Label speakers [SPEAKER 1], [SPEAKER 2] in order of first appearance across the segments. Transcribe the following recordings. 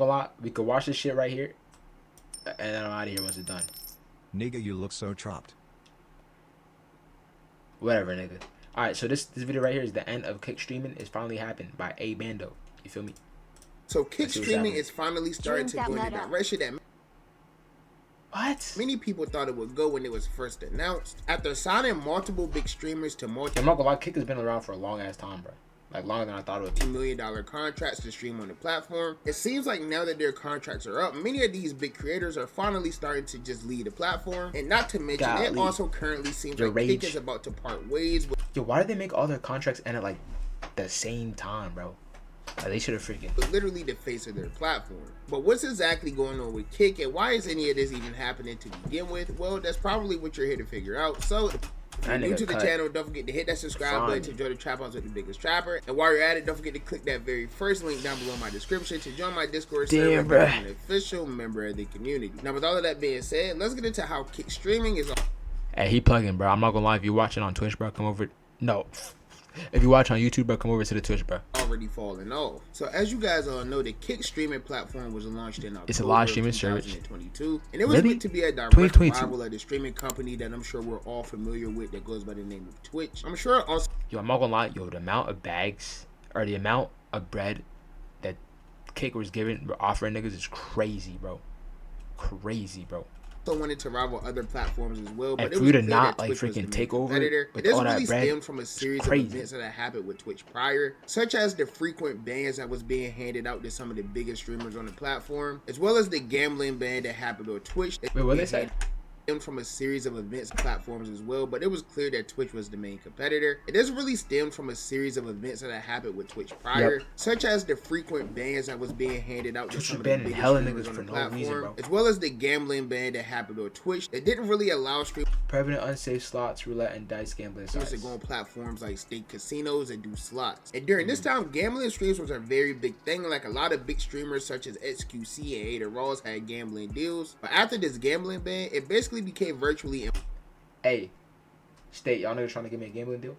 [SPEAKER 1] A lot. We could watch this shit right here, and then I'm out of here once it's done.
[SPEAKER 2] Nigga, you look so chopped.
[SPEAKER 1] Whatever, nigga. Alright, so this video right here is the end of Kick streaming. It's finally happened by A Bando. You feel me?
[SPEAKER 3] So Kick streaming is finally starting to go in the direction that many people thought it would go when it was first announced. After signing multiple big streamers to
[SPEAKER 1] I'm not gonna lie, Kick has been around for a long ass time, bro. Like longer than I thought it would be.
[SPEAKER 3] $2 million contracts to stream on the platform. It seems like now that their contracts are up, many of these big creators are finally starting to just leave the platform. And not to mention, it also currently seems like Kick is about to part ways with...
[SPEAKER 1] Yo, why did they make all their contracts end at like the same time, bro? Like, they should have freaking...
[SPEAKER 3] literally the face of their platform. But what's exactly going on with Kick, and why is any of this even happening to begin with? Well, that's probably what you're here to figure out. So... if you're new to the channel, don't forget to hit that subscribe button to join the Trap House with the biggest trapper. And while you're at it, don't forget to click that very first link down below in my description to join my Discord server and become an official member of the community. Now, with all of that being said, let's get into how Kick streaming is.
[SPEAKER 1] Hey, he plugging, bro. I'm not gonna lie. If you're watching on Twitch, bro, come over. No. If you watch on YouTube, bro, come over to the Twitch, bro.
[SPEAKER 3] Already falling off. So as you guys all know, the Kick streaming platform was launched in October
[SPEAKER 1] it's a live streaming service
[SPEAKER 3] 2022, and it was meant to be a direct rival of the streaming company that I'm sure we're all familiar with that goes by the name of Twitch. I'm sure also...
[SPEAKER 1] yo, I'm not gonna lie, yo, the amount of bags or the amount of bread that Kick was giving, offering niggas is crazy, bro. Crazy, bro.
[SPEAKER 3] Wanted to rival other platforms as well, but
[SPEAKER 1] and
[SPEAKER 3] it
[SPEAKER 1] for
[SPEAKER 3] was
[SPEAKER 1] you to
[SPEAKER 3] clear
[SPEAKER 1] not
[SPEAKER 3] that
[SPEAKER 1] like
[SPEAKER 3] Twitch
[SPEAKER 1] freaking take over with
[SPEAKER 3] this
[SPEAKER 1] all
[SPEAKER 3] really
[SPEAKER 1] that bread,
[SPEAKER 3] stemmed from a series of events that had happened with Twitch prior, such as the frequent bans that was being handed out to some of the biggest streamers on the platform, as well as the gambling ban that happened on Twitch.
[SPEAKER 1] Wait, what they say?
[SPEAKER 3] From a series of events and platforms as well, but it was clear that Twitch was the main competitor. It does really stem from a series of events that had happened with Twitch prior, such as the frequent bans that was being handed out to some of the biggest streamers on the platform, as well as the gambling ban that happened on Twitch that didn't really allow streamers
[SPEAKER 1] prevalent unsafe slots, roulette, and dice gambling sites
[SPEAKER 3] to go on platforms like state casinos and do slots. And during this time, gambling streams was a very big thing. Like a lot of big streamers such as XQC and Adin Ross had gambling deals, but after this gambling ban, it basically became virtually...
[SPEAKER 1] Hey, state, y'all niggas trying to give me a gambling deal?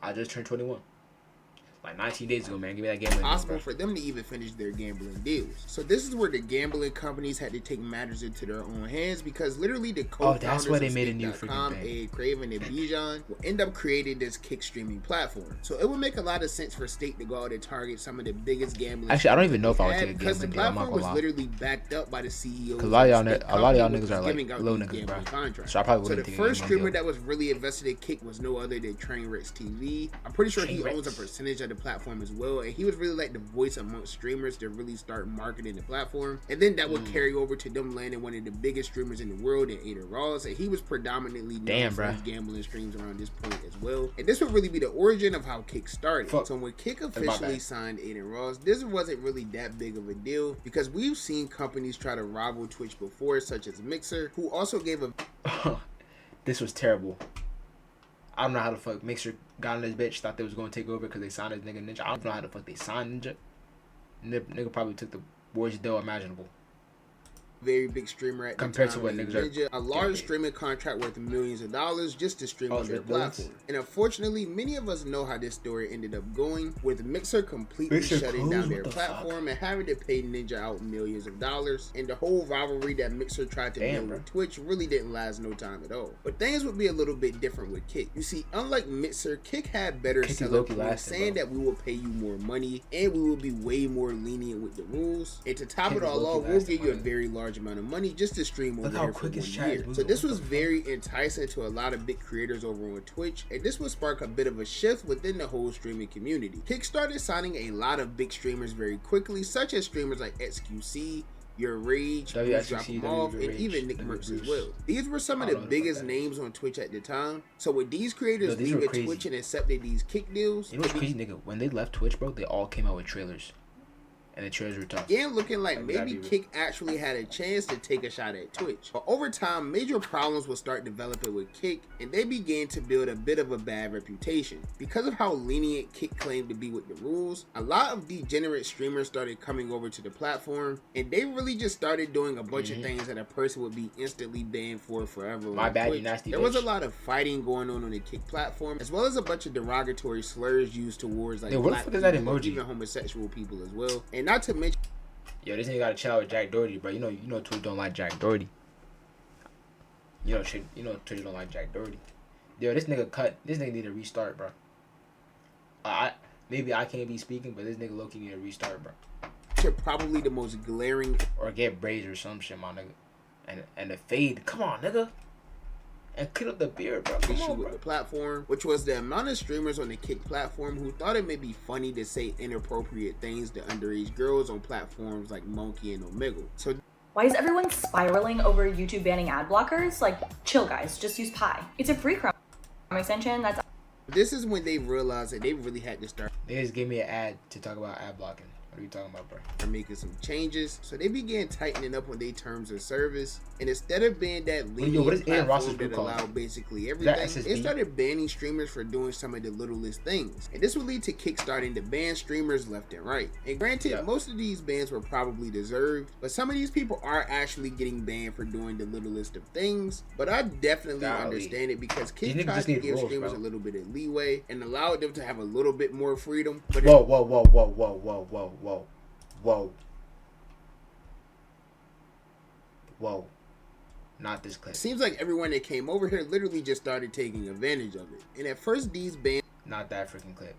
[SPEAKER 1] I just turned 21. Like 19 days ago, man. Give me that gambling
[SPEAKER 3] possible for them to even finish their gambling deals. So this is where the gambling companies had to take matters into their own hands, because literally the co-founders
[SPEAKER 1] that's why they made a new freaking ban.
[SPEAKER 3] Ed Craven and Bijan will end up creating this Kick streaming platform. So it would make a lot of sense for State to go out and target some of the biggest gambling.
[SPEAKER 1] Actually, I don't even know if I would take a
[SPEAKER 3] because the
[SPEAKER 1] gambling deal. I'm not
[SPEAKER 3] platform
[SPEAKER 1] gonna
[SPEAKER 3] was
[SPEAKER 1] lie.
[SPEAKER 3] literally backed up by the CEOs.
[SPEAKER 1] Cause a lot of y'all niggas are like little niggas, bro. So I probably wouldn't
[SPEAKER 3] take
[SPEAKER 1] a
[SPEAKER 3] the first streamer
[SPEAKER 1] deal.
[SPEAKER 3] that was really invested in Kick was no other than Trainwrecks TV. I'm pretty sure he owns a percentage of the platform as well, and he was really like the voice amongst streamers to really start marketing the platform. And then that would carry over to them landing one of the biggest streamers in the world in Adin Ross, and he was predominantly known for his gambling streams around this point as well. And this would really be the origin of how Kick started. So when Kick officially signed Adin Ross, this wasn't really that big of a deal, because we've seen companies try to rival Twitch before, such as Mixer, who also gave a...
[SPEAKER 1] This was terrible. I don't know how the fuck Mixer got on this bitch, thought they was going to take over because they signed this nigga Ninja. I don't know how the fuck they signed Ninja. Nigga probably took the worst deal imaginable.
[SPEAKER 3] Very big streamer at
[SPEAKER 1] compared
[SPEAKER 3] the time,
[SPEAKER 1] to what niggas are
[SPEAKER 3] a large streaming contract worth millions of dollars just to stream on their platform. And unfortunately, many of us know how this story ended up going, with Mixer completely shutting down their platform and having to pay Ninja out millions of dollars. And the whole rivalry that Mixer tried to build with Twitch really didn't last no time at all. But things would be a little bit different with Kick. You see, unlike Mixer, Kick had better selling points, saying that we will pay you more money and we will be way more lenient with the rules. And to top it all off, we'll give you a very large amount of money just to stream over there for 1 year. So this was very enticing to a lot of big creators over on Twitch, and this would spark a bit of a shift within the whole streaming community. Kick started signing a lot of big streamers very quickly, such as streamers like XQC, Yourrage, BruceDropEmOff, and even Nick Mercs as well. These were some of the biggest names on Twitch at the time. So with these creators leaving Twitch and accepting these Kick deals,
[SPEAKER 1] you know what's crazy, nigga? When they left Twitch, bro, they all came out with trailers. And the trailers were tough.
[SPEAKER 3] Again, looking like maybe Kick actually had a chance to take a shot at Twitch. But over time, major problems would start developing with Kick, and they began to build a bit of a bad reputation. Because of how lenient Kick claimed to be with the rules, a lot of degenerate streamers started coming over to the platform, and they really just started doing a bunch of things that a person would be instantly banned for forever.
[SPEAKER 1] My bad, you nasty bitch.
[SPEAKER 3] There was a lot of fighting going on the Kick platform, as well as a bunch of derogatory slurs used towards like black people, even homosexual people as well. And not to mention,
[SPEAKER 1] yo, this nigga gotta chill out with Jack Doherty, bro. You know Twitch don't like Jack Doherty. You know Twitch don't like Jack Doherty. Yo, this nigga need a restart, bro. Maybe I can't be speaking, but this nigga low-key need a restart, bro.
[SPEAKER 3] probably the most glaring,
[SPEAKER 1] or get braids or some shit, my nigga. And the fade, come on, nigga. And clean up the beard, bro. Come
[SPEAKER 3] issue
[SPEAKER 1] on,
[SPEAKER 3] with
[SPEAKER 1] bro.
[SPEAKER 3] the platform, which was the amount of streamers on the Kick platform who thought it may be funny to say inappropriate things to underage girls on platforms like Monkey and Omegle. So
[SPEAKER 4] why is everyone spiraling over YouTube banning ad blockers? Like, chill guys, just use Pi. It's a free Chrome extension that's...
[SPEAKER 3] This is when they realized that they really had to start.
[SPEAKER 1] They just gave me an ad to talk about ad blocking. What are you talking about, bro?
[SPEAKER 3] Are making some changes, so they began tightening up on their terms of service, and instead of being that lenient platform that allowed basically everything, they started banning streamers for doing some of the littlest things, and this would lead to Kick starting to ban streamers left and right. And granted, most of these bans were probably deserved, but some of these people are actually getting banned for doing the littlest of things. But I definitely understand it, because Kick tries to give streamers a little bit of leeway and allowed them to have a little bit more freedom. But
[SPEAKER 1] Whoa. Not this clip.
[SPEAKER 3] Seems like everyone that came over here literally just started taking advantage of it. And at first these bans...
[SPEAKER 1] Not that freaking clip.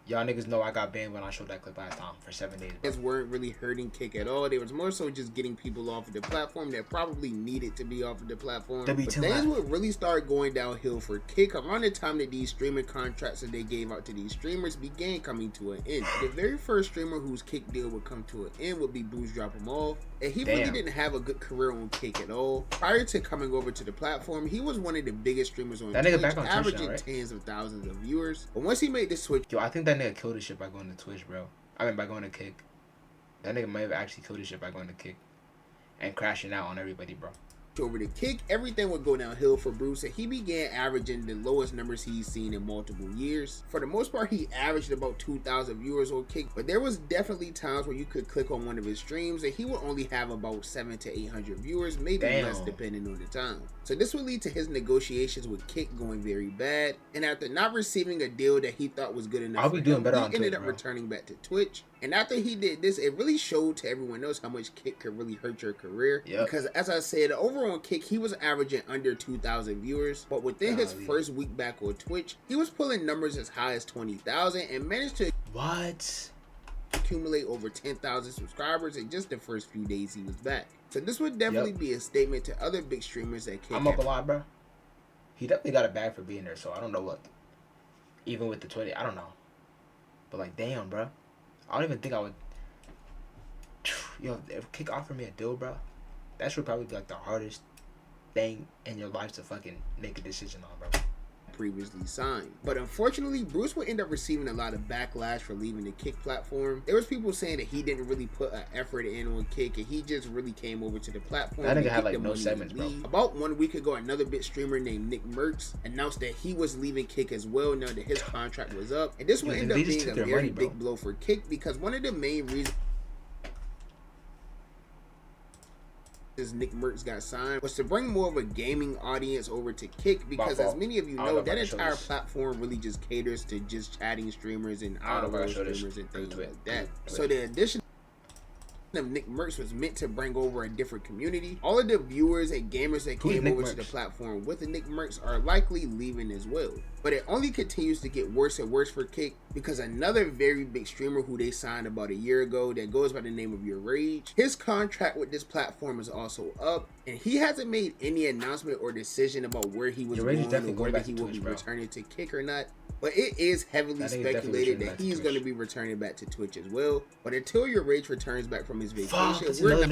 [SPEAKER 1] Y'all niggas know I got banned when I showed that clip last time for 7 days.
[SPEAKER 3] Bro. Weren't really hurting Kick at all. They was more so just getting people off of the platform that probably needed to be off of the platform. But things would really start going downhill for Kick around the time that these streaming contracts that they gave out to these streamers began coming to an end. The very first streamer whose Kick deal would come to an end would be BruceDropEmOff. And he really didn't have a good career on Kick at all. Prior to coming over to the platform, he was one of the biggest streamers on Twitch, averaging tens of thousands of viewers. But once he made the switch...
[SPEAKER 1] Yo, I think that nigga killed his shit by going to Twitch, bro. I mean, by going to Kick. That nigga might have actually killed his shit by going to Kick. And crashing out on everybody, bro.
[SPEAKER 3] Over the Kick, everything would go downhill for Bruce, and he began averaging the lowest numbers he's seen in multiple years. For the most part, he averaged about 2,000 viewers on Kick, but there was definitely times where you could click on one of his streams and he would only have about 700 to 800 viewers, maybe less depending on the time. So this would lead to his negotiations with Kick going very bad, and after not receiving a deal that he thought was good enough, he ended up returning back to Twitch. And after he did this, it really showed to everyone else how much Kick could really hurt your career. Because as I said, over on Kick, he was averaging under 2,000 viewers. But within his first week back on Twitch, he was pulling numbers as high as 20,000 and managed to accumulate over 10,000 subscribers in just the first few days he was back. So this would definitely be a statement to other big streamers that Kick.
[SPEAKER 1] I'm not gonna lie, bro. He definitely got a bag for being there, so I don't know what. Even with the Twitter, I don't know. But like, damn, bro. I don't even think I would. Yo, if Kick offered me a deal, bro, that should probably be like the hardest thing in your life to fucking make a decision on, bro.
[SPEAKER 3] Previously signed. But unfortunately, Bruce would end up receiving a lot of backlash for leaving the Kick platform. There was people saying that he didn't really put an effort in on Kick and he just really came over to the platform.
[SPEAKER 1] That nigga had like no segments, bro.
[SPEAKER 3] About 1 week ago, another big streamer named Nick Merckx announced that he was leaving Kick as well now that his contract was up. And this would end up being a very big blow for Kick, because one of the main reasons Nick Merckx got signed was to bring more of a gaming audience over to Kick, because as many of you know, that entire platform really just caters to just chatting streamers and auto streamers and things like that. So the addition of Nick Merckx was meant to bring over a different community. All of the viewers and gamers that came over to the platform with the Nick Merckx are likely leaving as well. But it only continues to get worse and worse for Kick, because another very big streamer who they signed about a year ago that goes by the name of Yourrage, his contract with this platform is also up, and he hasn't made any announcement or decision about where he was going or whether he will be returning to Kick or not. But it is heavily speculated that he's going to be returning back to Twitch as well. But until Yourrage returns back from his vacation, we're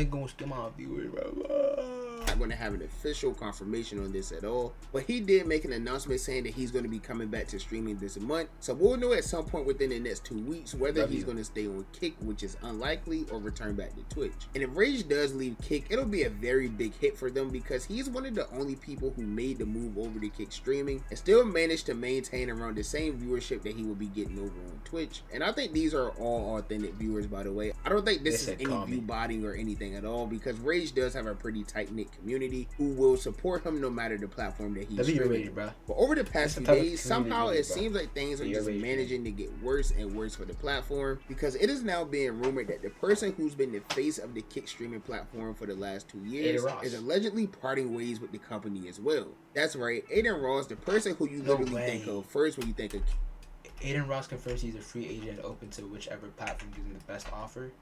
[SPEAKER 3] not going to have an official confirmation on this at all. But he did make an announcement saying that he's going to be coming back to streaming this month. So we'll know at some point within the next 2 weeks whether he's going to stay on Kick, which is unlikely, or return back to Twitch. And if Rage does leave Kick, it'll be a very big hit for them, because he's one of the only people who made the move over to Kick streaming and still managed to maintain around the same viewership that he will be getting over on Twitch. And I think these are all authentic viewers, by the way. I don't think this is any view botting or anything at all, because Rage does have a pretty tight-knit community who will support him no matter the platform that he's
[SPEAKER 1] That's
[SPEAKER 3] streaming.
[SPEAKER 1] Yourrage, bro.
[SPEAKER 3] But over the past few days, somehow it seems like things are just
[SPEAKER 1] Yourrage,
[SPEAKER 3] managing to get worse and worse for the platform, because it is now being rumored that the person who's been the face of the Kick streaming platform for the last 2 years is allegedly parting ways with the company as well. That's right, Adin Ross, the person who you literally think of first when you think of
[SPEAKER 1] Adin Ross confirms he's a free agent open to whichever platform gives him the best offer.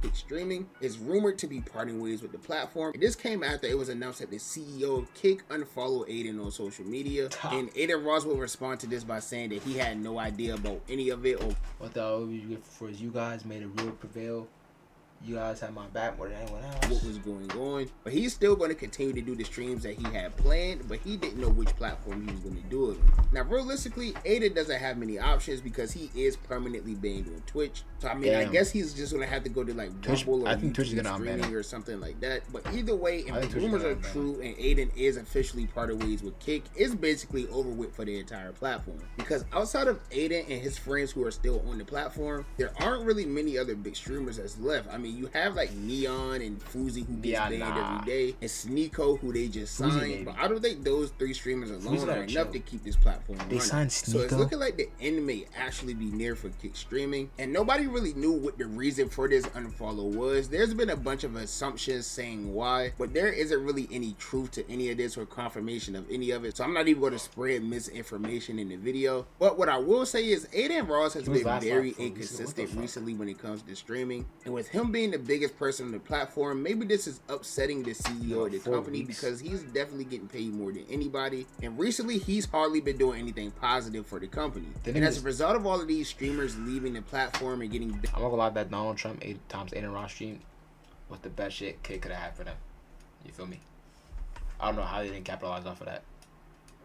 [SPEAKER 3] Kick streaming is rumored to be parting ways with the platform. And this came after it was announced that the CEO of Kick unfollowed Adin on social media. And Adin Ross will respond to this by saying that he had no idea about any of it. Or
[SPEAKER 1] what the hell for you guys made a real prevail. You guys had my back more than anyone else.
[SPEAKER 3] What was going on? But he's still going to continue to do the streams that he had planned, but he didn't know which platform he was going to do it on. Now, realistically, Adin doesn't have many options because he is permanently banned on Twitch. So, I mean, I guess he's just going to have to go to like
[SPEAKER 1] Twitch,
[SPEAKER 3] Rumble or
[SPEAKER 1] I think Twitch is gonna
[SPEAKER 3] streaming or something like that. But either way, if the rumors are true and Adin is officially parted ways with Kick, it's basically over with for the entire platform. Because outside of Adin and his friends who are still on the platform, there aren't really many other big streamers that's left. I mean, you have like Neon and Fuzi who gets banned every day, and Sneeko who they just signed. But I don't think those 3 streamers alone are enough to keep this platform running. So it's looking like the end may actually be near for Kick streaming, and nobody really knew what the reason for this unfollow was. There's been a bunch of assumptions saying why, but there isn't really any truth to any of this or confirmation of any of it. So I'm not even going to spread misinformation in the video. But what I will say is Adin Ross has been very inconsistent recently when it comes to streaming, and with him being the biggest person on the platform, maybe this is upsetting the CEO of the company because he's definitely getting paid more than anybody, and recently he's hardly been doing anything positive for the company. And as a result of all of these streamers leaving the platform and getting,
[SPEAKER 1] I'm not gonna lie, that Donald Trump 8 times Adin Ross stream was the best shit Kick could have had for them. You feel me? I don't know how they didn't capitalize off of that,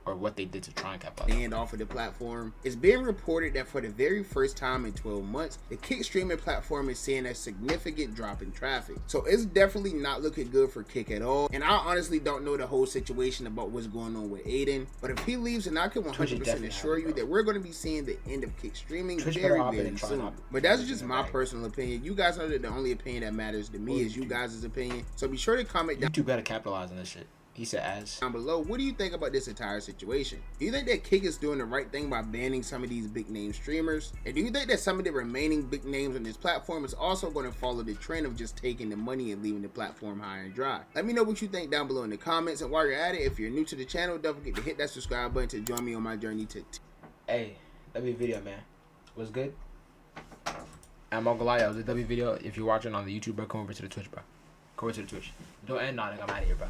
[SPEAKER 1] or what they did to try and capitalize
[SPEAKER 3] banned off of the platform. It's being reported that for the very first time in 12 months, the Kick streaming platform is seeing a significant drop in traffic. So it's definitely not looking good for Kick at all. And I honestly don't know the whole situation about what's going on with Adin, but if he leaves, then I can 100% assure you that we're going to be seeing the end of Kick streaming very soon. But that's just my personal opinion. You guys know that the only opinion that matters to me is you guys' opinion. So be sure to comment down.
[SPEAKER 1] YouTube better capitalize on this shit. He said as.
[SPEAKER 3] Down below, what do you think about this entire situation? Do you think that Kick is doing the right thing by banning some of these big name streamers? And do you think that some of the remaining big names on this platform is also going to follow the trend of just taking the money and leaving the platform high and dry? Let me know what you think down below in the comments. And while you're at it, if you're new to the channel, don't forget to hit that subscribe button to join me on my journey to...
[SPEAKER 1] Hey, W video, man. What's good? I'm not gonna lie, it was a W video. If you're watching on the YouTube, bro, come over to the Twitch, bro. Come over to the Twitch. Don't end on it. I'm out of here, bro.